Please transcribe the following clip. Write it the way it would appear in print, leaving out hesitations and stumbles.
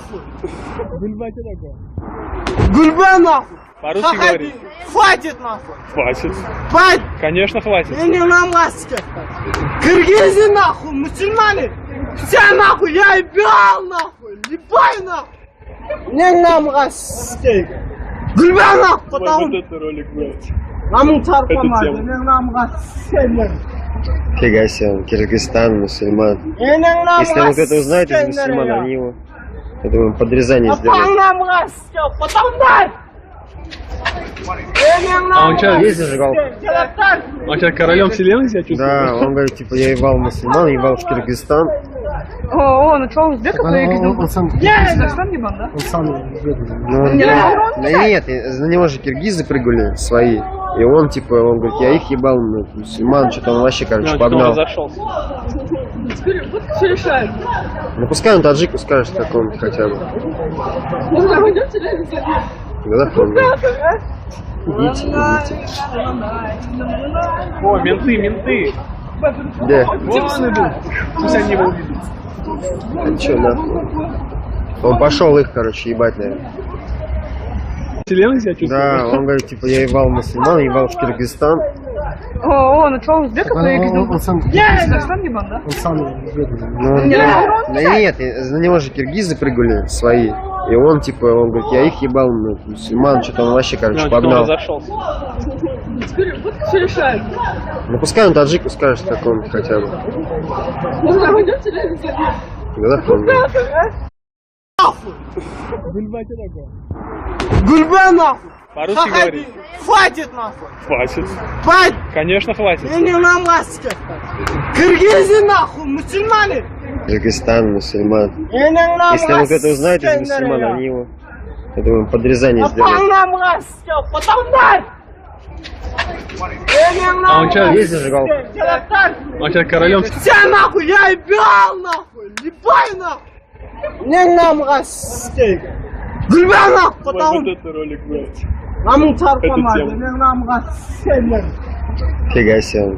нахуй! Гульба что такое? Гульба нахуй! По-русски говори. Хватит нахуй! Хватит. Хватит! Конечно, хватит. Я не намазка! Киргизы нахуй! Мусульмане! Все нахуй! Я ебал нахуй! Ебай нахуй! Не намазка! Гульба нахуй! Потому... Вот это ролик, блядь. Намун тарпамады! тема. Не намазка! Фига себе, Киргизстан, мусульман. Если вы кто-то узнает из мусульман, они его, я думаю, подрезание сделают. А он что, Есть зажигалка? он сейчас королем вселенной себя чувствует? Да, он говорит, типа, я ебал мусульман, ебал в Киргизстан. О, ну что, он узбеков проиграл? Он сам... Казахстан ебан, да? Он сам... Да нет, на него же киргизы прыгали свои. И он, типа, он говорит, я их ебал, мусульман, что-то он вообще, короче, погнал. Разошелся. Теперь вот все решает. Ну, пускай он таджику скажет, как он хотя бы. Ну, вы идете или Да, помню. Идите, идите. О, менты. Где? Вон идут. Пусть они его увидят. А чё, нахуй? Он пошел их, короче, ебать, наверное. Вселенной себя чувствует? Да, он говорит, типа, я ебал мусульман, ебал в Киргизстан. О, ну что, он узбеков проиграл? Он сам... Казахстан ебан, да? Он сам... Да нет, на него же киргизы прыгали свои. И он, типа, он говорит, я их ебал, мусульман, что-то он вообще, короче, погнал. Разошелся. Теперь вот все решает. Ну, пускай он таджику скажет, как он хотя бы. Ну, вы идете или Да, помню. Гульба что такое? Гульба нахуй! По-русски говори. Хватит нахуй! Хватит. Хватит! Конечно, хватит. Я не намазка! Киргизы нахуй! Мусульмане! Киргизстан, мусульман. Я не намазка! Если вы кто-то узнает из мусульман, они его, я думаю, подрезание сделают. А он что, Есть зажигалка? он сейчас королем? Все нахуй! Я ебал нахуй! Ебай нахуй! Не намазка! Гульба нахуй! Потому... Вот это ролик, блядь. Намун тарпамады! тема. Не намазка! Фига себе.